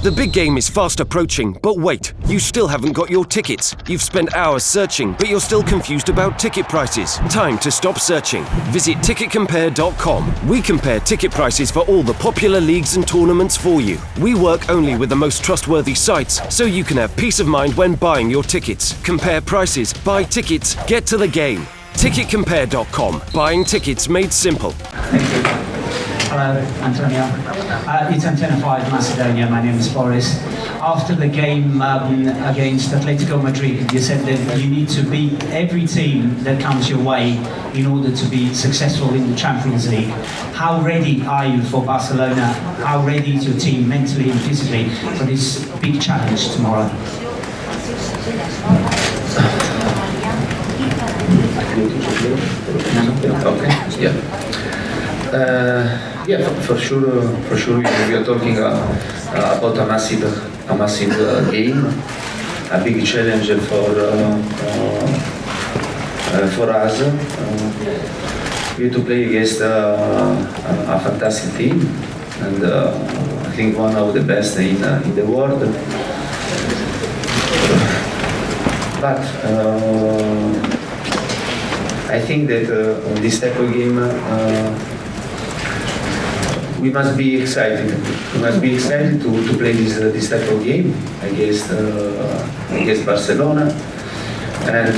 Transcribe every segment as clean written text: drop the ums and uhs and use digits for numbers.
The big game is fast approaching, but wait, you still haven't got your tickets. You've spent hours searching, but you're still confused about ticket prices. Time to stop searching. Visit ticketcompare.com. We compare ticket prices for all the popular leagues and tournaments for you. We work only with the most trustworthy sites, so you can have peace of mind when buying your tickets. Compare prices, buy tickets, get to the game. Ticketcompare.com. Buying tickets made simple. Thank you. Hello, Antonio. It's Antenna 5, Macedonia. My name is Boris. After the game against Atletico Madrid, you said that you need to beat every team that comes your way in order to be successful in the Champions League. How ready are you for Barcelona? How ready is your team mentally and physically for this big challenge tomorrow? Okay, yeah. For sure, we are talking about a massive game, a big challenge for us. We have to play against a fantastic team, and I think one of the best in the world. But I think that on this type of game, we must be excited. We must be excited to play this type of game against Barcelona, and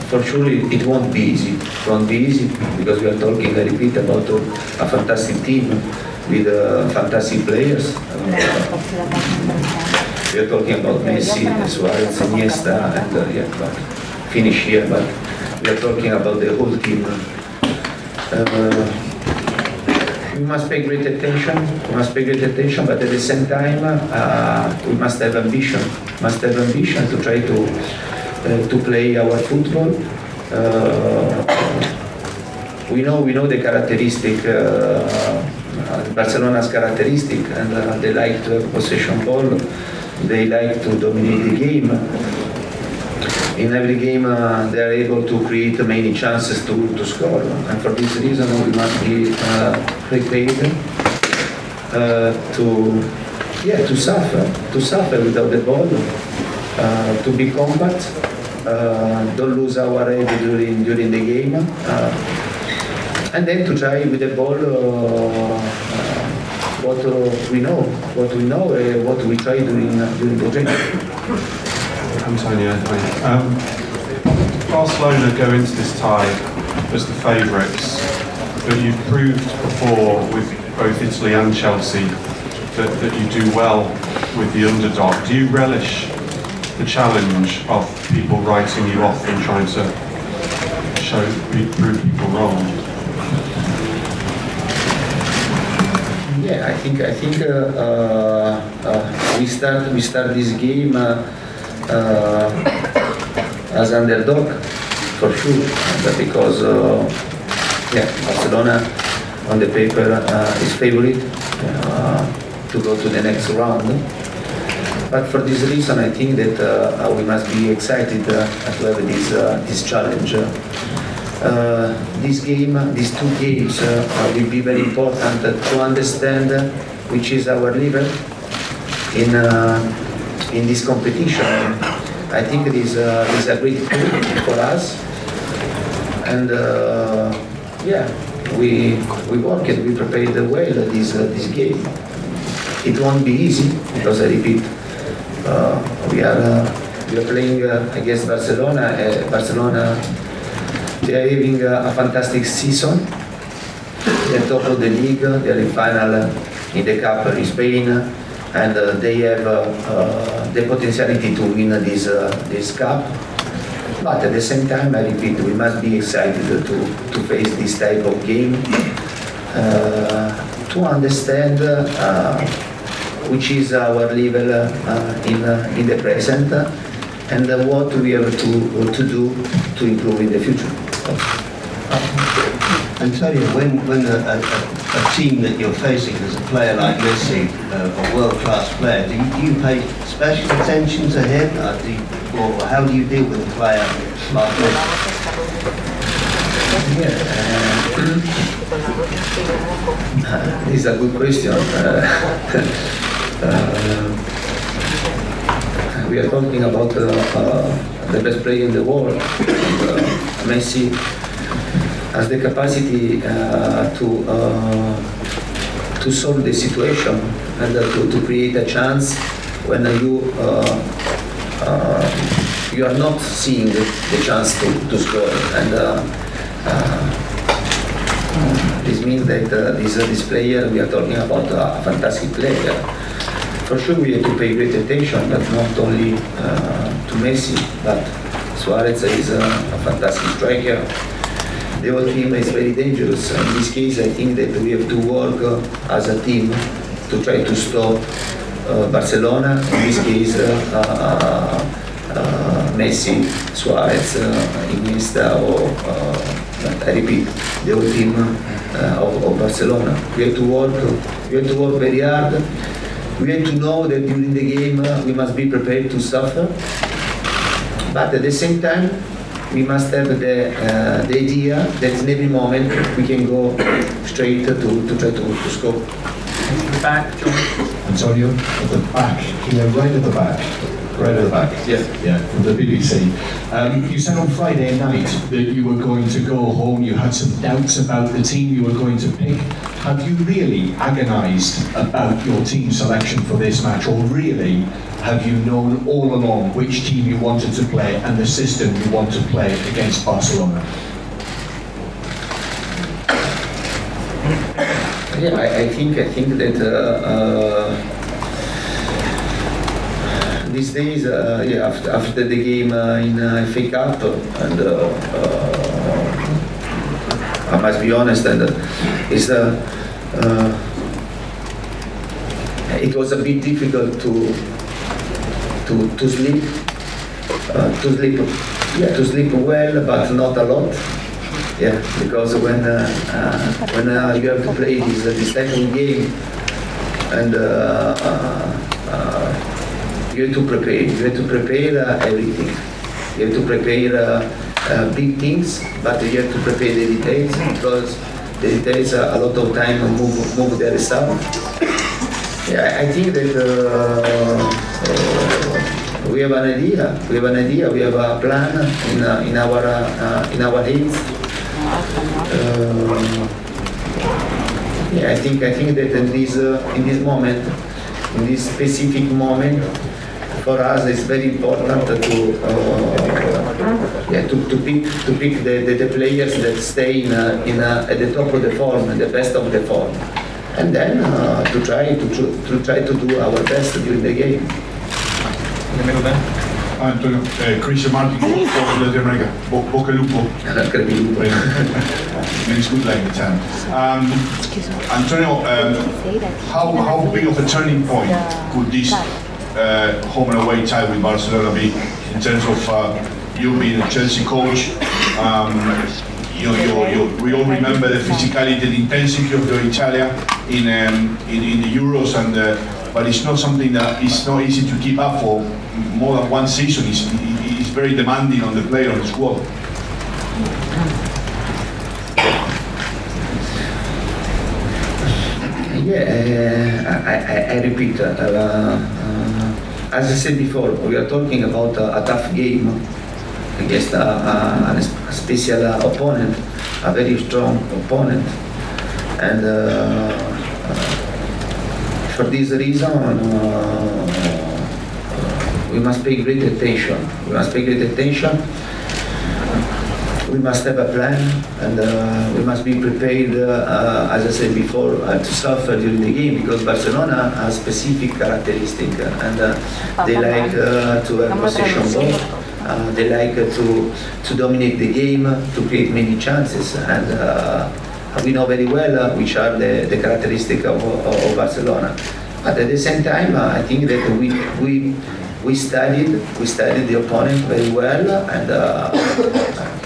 for sure it won't be easy. It won't be easy because we are talking, I repeat, about a fantastic team with fantastic players. We are talking about Messi, Suarez, Iniesta, and but finish here. But we are talking about the whole team. We must pay great attention. But at the same time, we must have ambition. To try to play our football. We know the characteristic, Barcelona's characteristic, and they like to have possession ball. They like to dominate the game. In every game, they are able to create many chances to score, and for this reason, we must be prepared to suffer without the ball, to be compact, don't lose our head during the game, and then to try with the ball what we know, what we try during the game. Antonio, Barcelona go into this tie as the favourites, but you've proved before with both Italy and Chelsea that you do well with the underdog. Do you relish the challenge of people writing you off and trying to prove people wrong? Yeah, I think we start this game as underdog for sure, because Barcelona on the paper is favorite to go to the next round. But for this reason, I think that we must be excited to have this challenge. These two games will be very important to understand which is our level in this competition. I think it is a great tool for us, and we work it, we prepared well this game. It won't be easy because, I repeat, we are playing against Barcelona. Barcelona, they are having a fantastic season. They are top of the league. They are in final in the Cup in Spain, and they have the potentiality to win this Cup. But at the same time, I repeat, we must be excited to face this type of game, to understand which is our level in the present, and what we have to do to improve in the future. Antonio, when a team that you're facing as a player like Messi, a world-class player, do you pay special attention to him, or how do you deal with a player like this? It's a good question. We are talking about the best player in the world. Messi has the capacity to solve the situation and to create a chance when you are not seeing the chance to score. And this means that this player, we are talking about a fantastic player. For sure we have to pay great attention, but not only to Messi, but Suarez is a fantastic striker. The whole team is very dangerous. In this case, I think that we have to work as a team to try to stop Barcelona. In this case, Messi, Suarez, Iniesta, or I repeat, the whole team of Barcelona. We have to work very hard. We have to know that during the game we must be prepared to suffer, but at the same time we must have the idea that in every moment we can go straight to try to score. The back, John. Antonio, at the back, here, right at the back. Right at the back. Yes. Yeah, from the BBC. You said on Friday night that you were going to go home, you had some doubts about the team you were going to pick. Have you really agonised about your team selection for this match, or really have you known all along which team you wanted to play and the system you want to play against Barcelona? Yeah, I think that these days, after the game in FA Cup, and I must be honest, and it was a bit difficult to sleep, to sleep well, but not a lot. Yeah, because when you have to play this type of game, and you have to prepare everything. You have to prepare big things, but you have to prepare the details, because the details a lot of time move the result. Yeah, I think that we have an idea. We have a plan in our heads. Yeah, I think that in this moment, in this specific moment, for us it's very important to pick the players that stay at the top of the form, the best of the form, and then to try to do our best during the game. In the middle there. Antonio, Christian Martin, Latin America, Boca Lupo. It's good like the time. Antonio, how big of a turning point could this home and away tie with Barcelona be in terms of you being a Chelsea coach? We all remember the physicality, the intensity of the Italia in the Euros, but it's not something that is not easy to keep up for more than one season. It's very demanding on the player, on the squad. I repeat, as I said before, we are talking about a tough game against a special opponent, a very strong opponent, and for this reason we must pay great attention. We must have a plan, and we must be prepared, as I said before, to suffer during the game, because Barcelona has specific characteristics, and they like to have possession ball. They like to dominate the game, to create many chances, and we know very well which are the characteristics of Barcelona. But at the same time, I think that we studied the opponent very well, and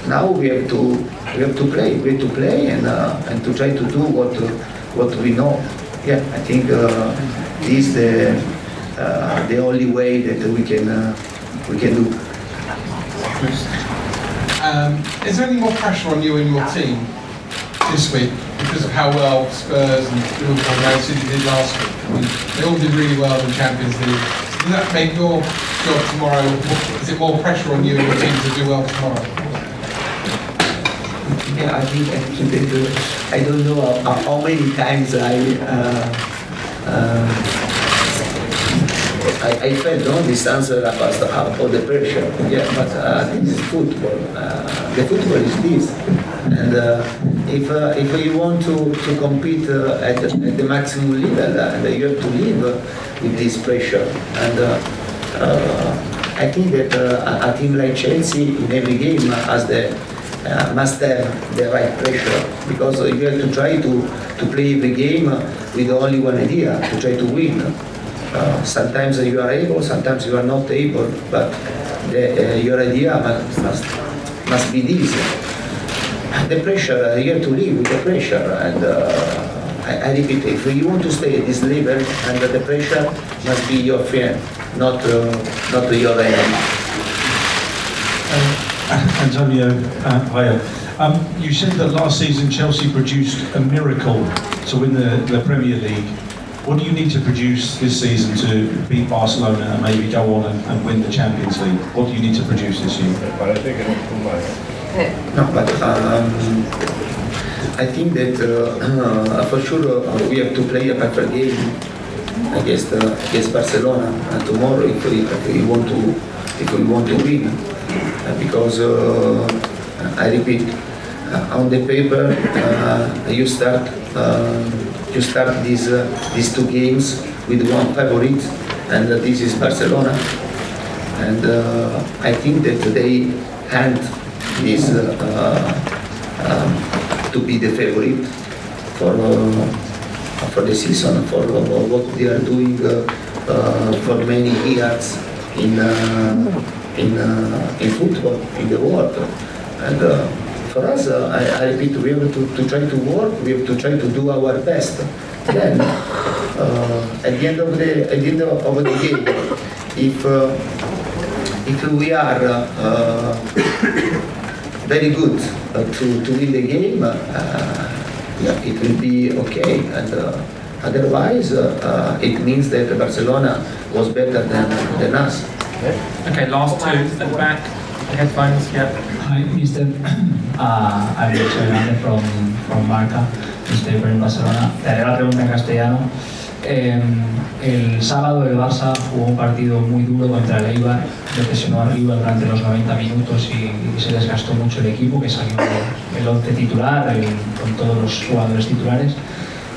now we have to play and to try to do what we know. Yeah, I think this is the only way that we can do. Is there any more pressure on you and your team to this week because of how well Spurs and Liverpool and Man City did last week. I mean, they all did really well in the Champions League. Does that make your job tomorrow, is it more pressure on you and your team to do well tomorrow? Yeah, I think I don't know how many times I felt on this answer about the pressure. Yeah, but this is football. The football is this, and if you want to compete at the maximum level, you have to live with this pressure. And I think that a team like Chelsea in every game must have the right pressure, because you have to try to play the game with only one idea, to try to win. Sometimes you are able, sometimes you are not able, but your idea must be this. The pressure, you have to live with the pressure, and I repeat, if you want to stay at this level, and the pressure must be your friend, not your enemy. Antonio, hiya. You said that last season Chelsea produced a miracle to win the Premier League. What do you need to produce this season to beat Barcelona and maybe go on and win the Champions League? What do you need to produce this year? No, but I think that for sure we have to play a better game against Barcelona tomorrow if we want to win. Because I repeat, on the paper you start these two games with one favorite, and this is Barcelona. And I think that they hand this to be the favorite for the season, for what they are doing for many years in football in the world. And for us, I repeat, we have to try to work. We have to try to do our best. Then, at the end of the game, if we are very good to win the game, it will be okay. And otherwise, it means that Barcelona was better than us. Okay, last two at the back. Headphones, yeah. Hi, Mr. I'm Antonio from Marca, newspaper in Barcelona. Te haré la pregunta en castellano. El sábado el Barça jugó un partido muy duro contra el Eibar, le presionó arriba durante los 90 minutos y se desgastó mucho el equipo, que salió el 11 titular, con todos los jugadores titulares,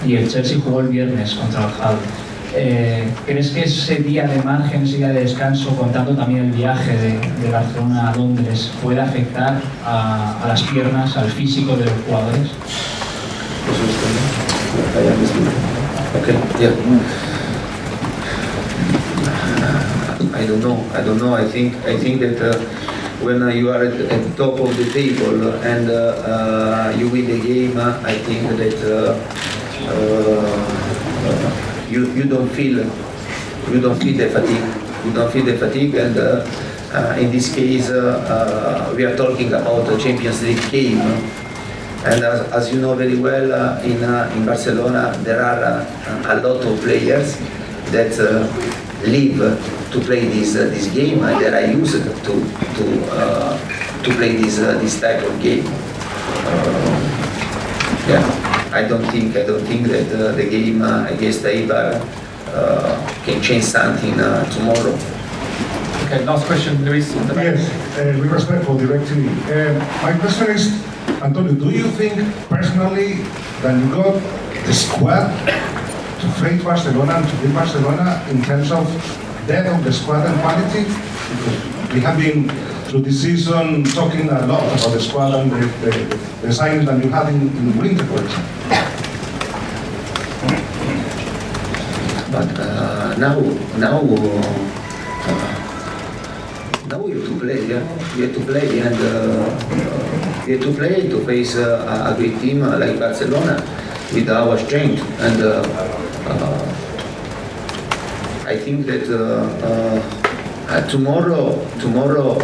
y el Chelsea jugó el viernes contra el Hull. ¿Crees que ese día de margen, ese día de descanso, contando también el viaje de Barcelona a Londres, puede afectar a las piernas, al físico de los jugadores? Okay, yeah. I don't know. I think that when you are at the top of the table and you win the game, I think that you don't feel the fatigue. You don't feel the fatigue, and in this case, we are talking about a Champions League game. And as you know very well, in Barcelona there are a lot of players that live to play this game, and they are used to play this type of game. Yeah, I don't think that the game against Eibar can change something tomorrow. Okay, last question, Luis. Yes, with respect for directly. My question is, Antonio, do you think personally that you got the squad to face Barcelona and to beat Barcelona in terms of depth of the squad and quality? Because we have been through this season talking a lot about the squad and the signings that you had in winter, for example. But now we have to play. Yeah? We have to play, and we have to play to face a great team like Barcelona with our strength. And I think that tomorrow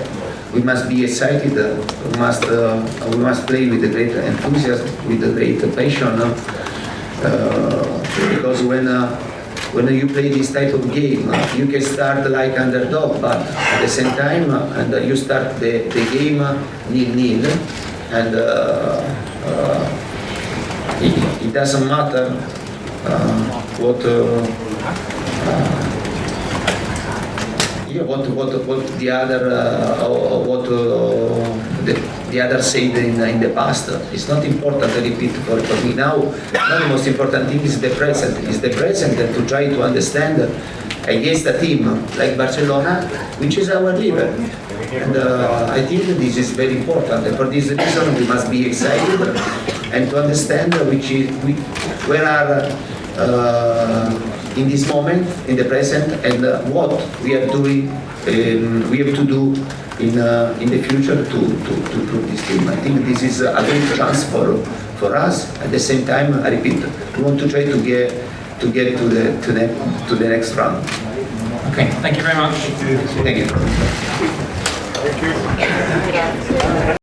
we must be excited. We must play with a great enthusiasm, with a great passion. Because when you play this type of game, you can start like underdog, but at the same time, and you start the game 0-0, and it doesn't matter what the other the other said in the past. It's not important to repeat for me now. The most important thing is the present. Is the present, and to try to understand against a team like Barcelona, which is our rival. And I think this is very important. And for this reason, we must be excited and to understand where are in this moment, in the present, and what we are doing. We have to do in the future to prove this team. I think this is a great chance for us. At the same time, I repeat, we want to try to get to the next round. Okay, thank you very much. Thank you.